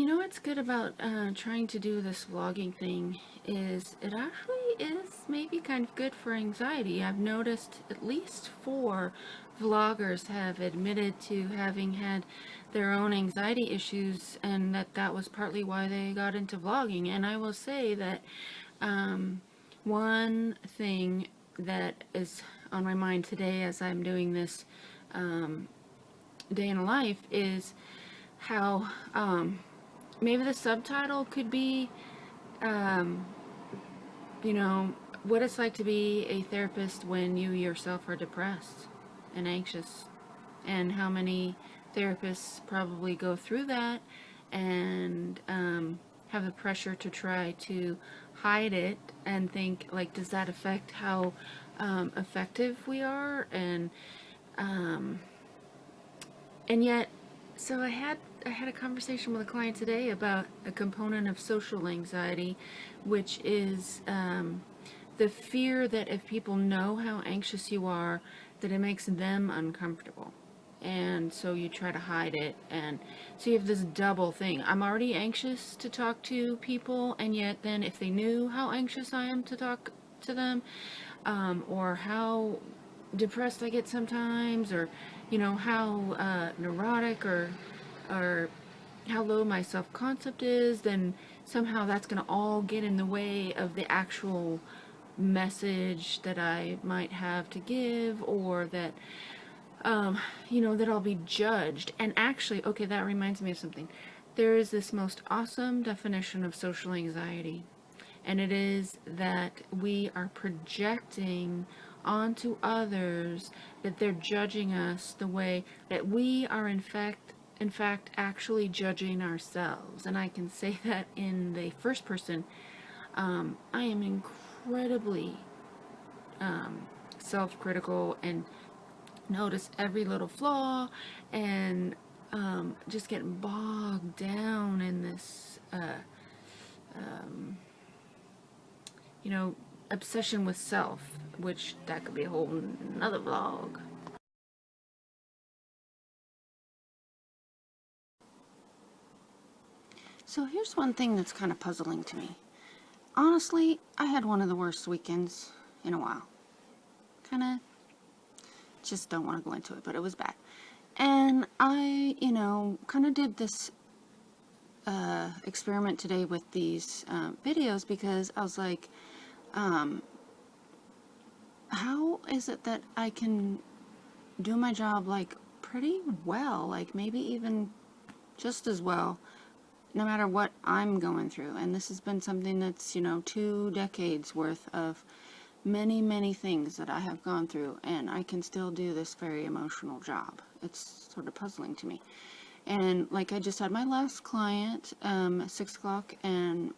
You know what's good about trying to do this vlogging thing is it actually is maybe kind of good for anxiety. I've noticed at least 4 vloggers have admitted to having had their own anxiety issues, and that was partly why they got into vlogging. And I will say that one thing that is on my mind today as I'm doing this day in a life is how maybe the subtitle could be, um, what it's like to be a therapist when you yourself are depressed and anxious, and how many therapists probably go through that and have the pressure to try to hide it and think, like, does that affect how effective we are? Um, and yet, so I had a conversation with a client today about a component of social anxiety, which is the fear that if people know how anxious you are, that it makes them uncomfortable. And so you try to hide it. And so you have this double thing. I'm already anxious to talk to people, and yet then if they knew how anxious I am to talk to them, or how depressed I get sometimes, or how neurotic or how low my self-concept is, then somehow that's going to all get in the way of the actual message that I might have to give, or that that I'll be judged. And actually, okay, that reminds me of something. There is this most awesome definition of social anxiety, and it is that we are projecting onto others that they're judging us the way that we are in fact actually judging ourselves. And I can say that in the first person. I am incredibly self-critical and notice every little flaw, and just getting bogged down in this obsession with self, which that could be a whole another vlog. So here's one thing that's kind of puzzling to me. Honestly, I had one of the worst weekends in a while. Kind of just don't want to go into it, but it was bad. And I, kind of did this experiment today with these videos, because I was like, how is it that I can do my job like pretty well, like maybe even just as well, no matter what I'm going through? And this has been something that's 2 decades worth of many things that I have gone through, and I can still do this very emotional job. It's sort of puzzling to me. And like, I just had my last client at 6 o'clock, and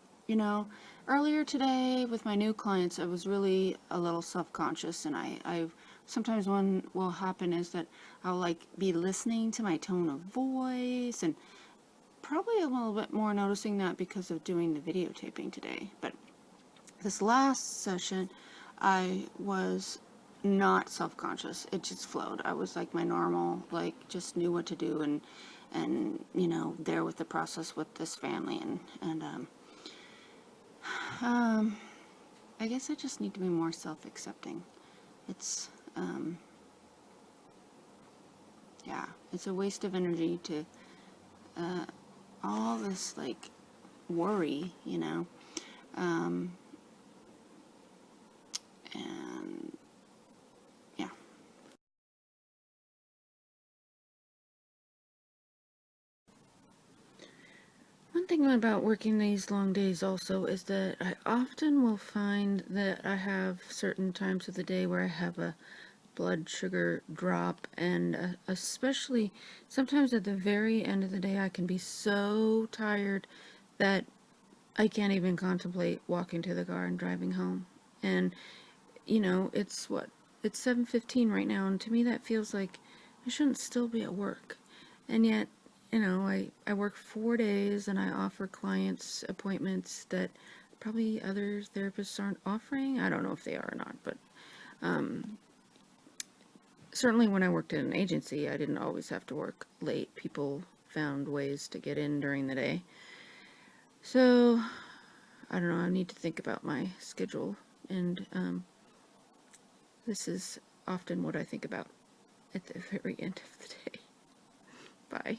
earlier today with my new clients, I was really a little self-conscious, and I sometimes what will happen is that I'll like be listening to my tone of voice, and probably a little bit more noticing that because of doing the videotaping today. But this last session, I was not self-conscious. It just flowed. I was like my normal, like, just knew what to do, and there with the process with this family, and I guess I just need to be more self-accepting. It's yeah, it's a waste of energy to all this like worry, and yeah. One thing about working these long days also is that I often will find that I have certain times of the day where I have a blood sugar drop, and especially sometimes at the very end of the day, I can be so tired that I can't even contemplate walking to the car and driving home. And it's 7:15 right now, and to me that feels like I shouldn't still be at work. And yet, I work 4 days, and I offer clients appointments that probably other therapists aren't offering. I don't know if they are or not, but certainly when I worked in an agency, I didn't always have to work late. People found ways to get in during the day. So, I don't know, I need to think about my schedule, and this is often what I think about at the very end of the day. Bye.